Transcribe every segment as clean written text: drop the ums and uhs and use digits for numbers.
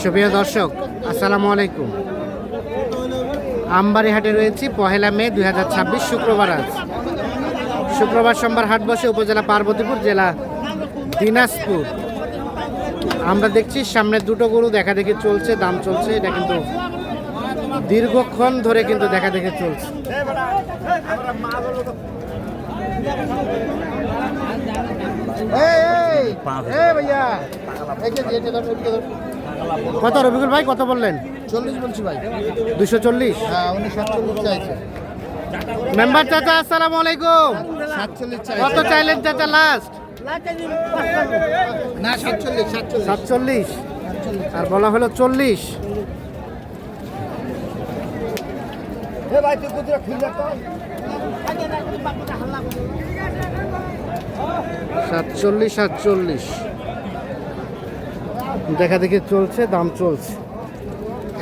সুপ্রিয় দর্শক, আসসালামু আলাইকুম। আমবাড়ি হাটে রয়েছি 1 মে 2026 শুক্রবার। আজ শুক্রবার সোমবার হাট বসে উপজেলা পার্বতীপুর, জেলা দিনাজপুর। আমরা দেখছি সামনে দুটো গরু দেখা দেখে চলছে, দাম চলছে। এটা কিন্তু দীর্ঘক্ষণ ধরে কিন্তু দেখা দেখে চলছে। কত রবিকুল ভাই, কত বললেন? 40 বলছি ভাই। 240। হ্যাঁ, উনি 47 চাইছে। মেম্বার চাচা আসসালামু আলাইকুম। 47 চাইছে। কত চাইলেন চাচা লাস্ট? না 47। 47 আর বলা হলো 40। এ ভাই তুই কুতরা খুলে তো। 47 দেখা দেখি চলছে, দাম চলছে।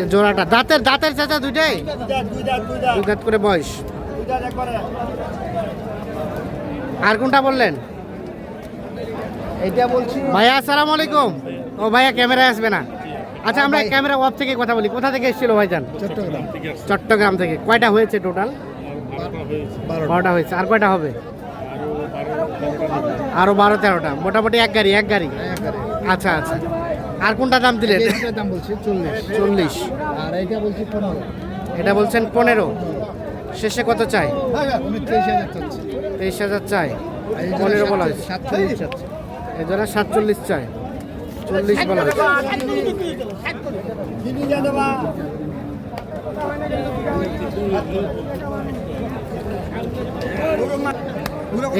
এই জোড়াটা দাঁতের চাচা দুইটাই দুই দাঁত করে বয়স। আর কোনটা বললেন? এইটা বলছি ভাইয়া আসসালামু আলাইকুম। ও ভাইয়া ক্যামেরায় আসবে না। আচ্ছা, আমরা ক্যামেরা অফ থেকে কথা বলি। কোথা থেকে এসেছিল ভাইজান? চট্টগ্রাম। চট্টগ্রাম থেকে। কয়টা হয়েছে টোটাল? 12টা হয়েছে। আর কয়টা হবে? আরো 12-13টা। মোটামুটি এক গাড়ি। আচ্ছা। আর কোনটা দাম দিলেন? এইটার দাম বলছি 40। আর এইটা বলছি 15। এটা বলছেন 15। শেষে কত চাই? উনি 23,000 চাচ্ছে। 23,000 চাই। 15 বলা হয়েছে। 47 চাচ্ছে। এই জন্য 47 চাই, 40 বলা হয়েছে।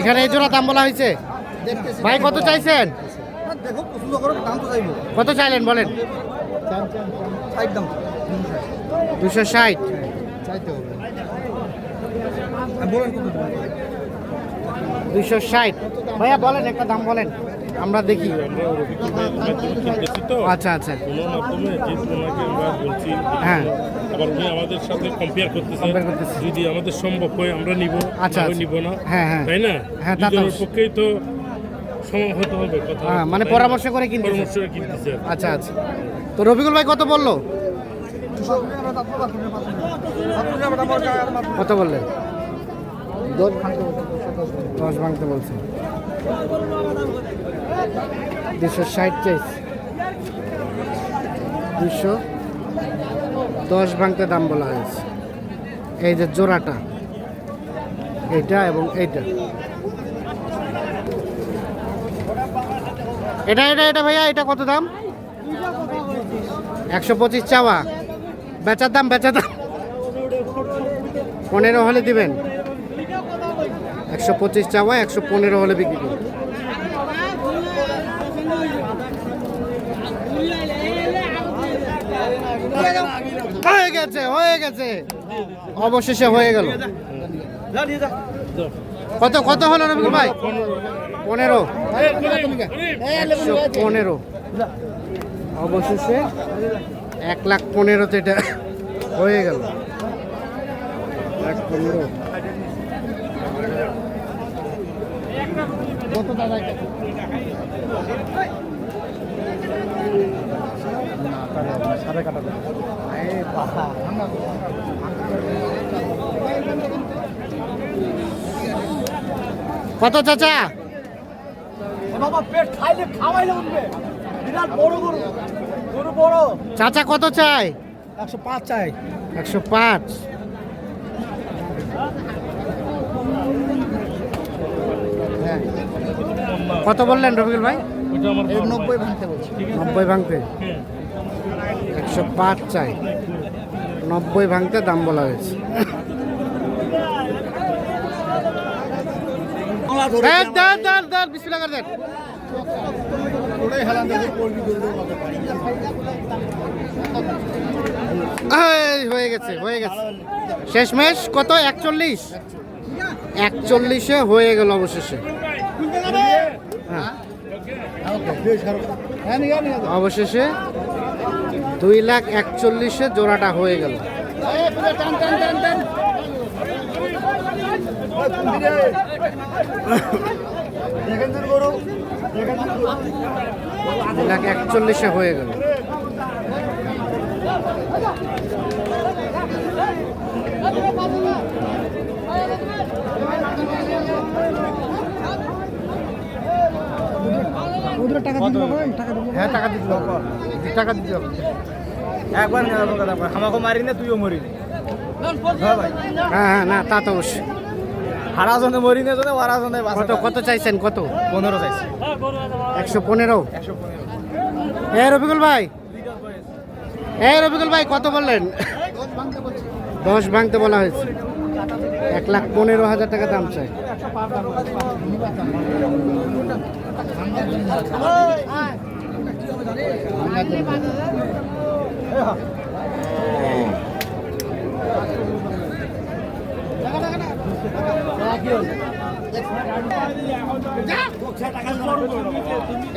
এখানে এই জোড়া দাম বলা হয়েছে। ভাই কত চাইছেন? দেখো পছন্দ করো, দাম তো চাইবো। কত চাইলেন বলেন? সাইড দাম 260। চাইতে হবে। বলেন কত? 260। ভাইয়া বলেন, একটা দাম বলেন, আমরা দেখি। আচ্ছা। হ্যাঁ, আবার উনি আমাদের সাথে কম্পেয়ার করতেছে। যদি আমাদের সম্ভব হয় আমরা নিব, আচ্ছা, নিব না। হ্যাঁ, তাই না? হ্যাঁ, তা তো দুজনের পক্ষেই তো সমান হতে হবে কথা। হ্যাঁ, মানে পরামর্শ করে কিনতেছে। পরামর্শ করে কিনতেছে। আচ্ছা। তো রবিকুল ভাই কত বললো? কত বললেন? 10 ভাঙতে বলছে। 260 চাইছে। 210 ভাঙতে দাম বলা হয়েছে। এই যে জোড়াটা, এইটা এবং এইটা, এটা ভাইয়া, এটা কত দাম? 125 চাওয়া। বেচার দাম 15 হলে দিবেন। 125 চাওয়া, 115 হলে বিক্রি করুন। হয়ে গেছে অবশেষে হয়ে গেল। কত হলো রবিকুল ভাই? 15। 115 অবশেষে 1,15,000 এটা হয়ে গেল। 1,15। কত দাদা? সাড়ে কাটা। কত চাচা? চাচা কত চাই? 105 চাই। 105। কত বললেন রবিকুল ভাই? 90 ভাঙতে বলছি। 90 ভাঙতে। 105 চাই, 90 ভাঙতে দাম বলা হয়েছে। হয়ে গেছে শেষমেশ। কত? 41 হয়ে গেল অবশেষে। অবশেষে 2,41,000 জোড়াটা হয়ে গেল। 2,41,000 হয়ে গেল। ওদের টাকা দিতে হবে, টাকা দেবো। হ্যাঁ টাকা দিতে হবে, টাকা দিতে হবে। একবার আমাকে মারি না, তুইও মরি না। হ্যাঁ ভাই, হ্যাঁ হ্যাঁ, না তা তো অবশ্যই। হারা জনে মরি না, জনে ওরা জনে কত কত চাইছেন, কত? 15 চাইছি। 115। 115। এ রবিকুল ভাই, রবিকুল ভাই কত বললেন? 10 ভাঙতে বলা হয়েছে। 1,15,000 টাকা দাম চাই।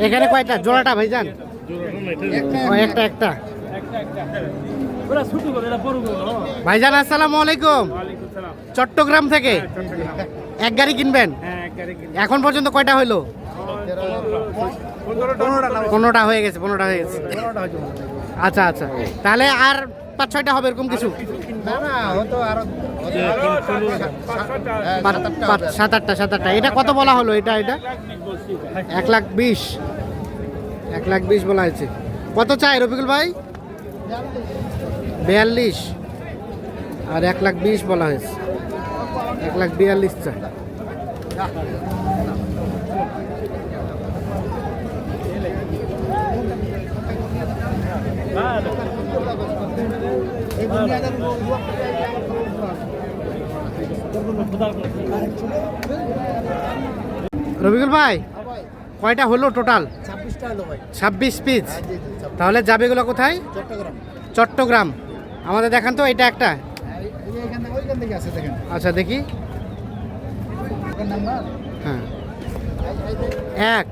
এখানে কয়টা জোড়াটা ভাইজান? ও, একটা একটা। ভাইজান আসসালামু আলাইকুম। চট্টগ্রাম থেকে এক গাড়ি কিনবেন? এখন পর্যন্ত কয়টা হইলো? 15টা হয়ে গেছে। 15টা হয়ে গেছে। আচ্ছা আচ্ছা, তাহলে আর 5-6টা হবে এরকম কিছু? না না, হয়তো আরো 7-8টা। এটা কত বলা হলো? এটা 1,20,000। 1,20,000 বলা হয়েছে। কত চাই রফিকুল ভাই? 42। আর 1,20,000 বলা হয়েছে। 1,42,000 চাই। রবিকুল ভাই কয়টা হলো টোটাল? 26টা হলো ভাই। 26 পিস। তাহলে যাবেগুলো কোথায়? চট্টগ্রাম। চট্টগ্রাম। আমাদের দেখান তো, এটা একটা। ওইখান থেকে আছে, দেখেন। আচ্ছা দেখি। নাম্বার হ্যাঁ, 1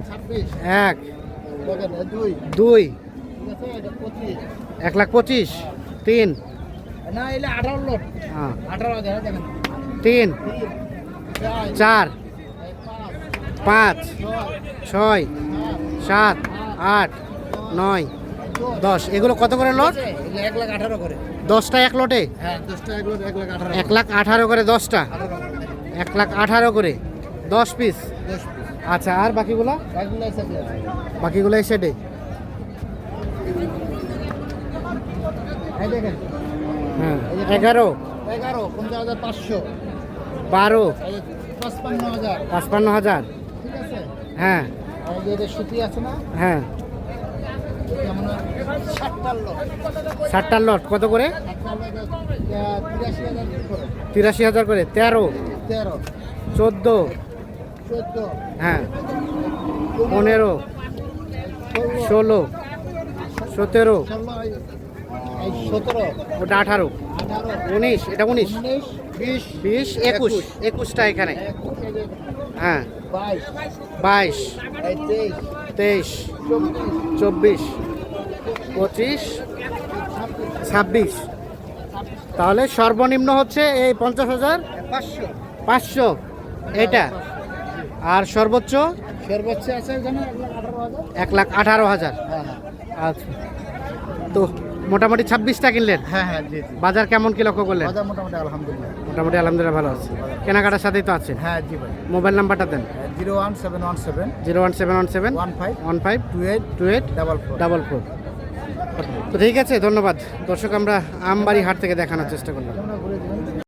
26 1 দেখেন, 2 2 ঠিক আছে, এটা 25। 1,25,000 3 না, এলে 18 লট। হ্যাঁ 18,000 দেখেন। 3 4 4 5 6 7 8 9 10। এগুলো কত করে লট? 1,18,000 করে। 10টা এক লটে? হ্যাঁ, 10টা 1,18,000। 1,18,000 করে 10টা। 1,18,000 করে 10 পিস। 10 আচ্ছা, আর বাকিগুলো? বাকিগুলো আছে। বাকিগুলো এই সেটে। এই দেখেন, হ্যাঁ 11 11 15,500। 12 এই যে 55,000। 55,000। ঠিক আছে। হ্যাঁ আর এই যে এটা সুতি আছে না, হ্যাঁ, যেমন 60টা লট। 60টার লট কত করে? 83,000 করে। 83,000 করে। 13 13 14 14 হ্যাঁ 15 16 17 17 ওটা 18 18 19 এটা 19 19 20 21 21টা এখানে। হ্যাঁ 22 22 23 23 24 25 26। তাহলে সর্বনিম্ন হচ্ছে এই 50,000 500 500 এটা, আর সর্বোচ্চ সর্বোচ্চ আছে এখানে 1,18,000। 1,18,000। হ্যাঁ আচ্ছা, তো মোটামুটি 26টা কিনলেন। হ্যাঁ হ্যাঁ, জি জি। বাজার কেমন কি লক্ষ্য করলেন? বাজার মোটামুটি আলহামদুলিল্লাহ। মোটামুটি আলহামদুলিল্লাহ ভালো আছে। কেনাকাটার সাথেই তো আছে। হ্যাঁ জি ভাই। মোবাইল নাম্বারটা দেন। 01717 01717 15 15 28 28 44। 44। তো ঠিক আছে, ধন্যবাদ। দর্শক, আমরা আমবাড়ি হাট থেকে দেখানোর চেষ্টা করলাম। ঘুরে দিবেন।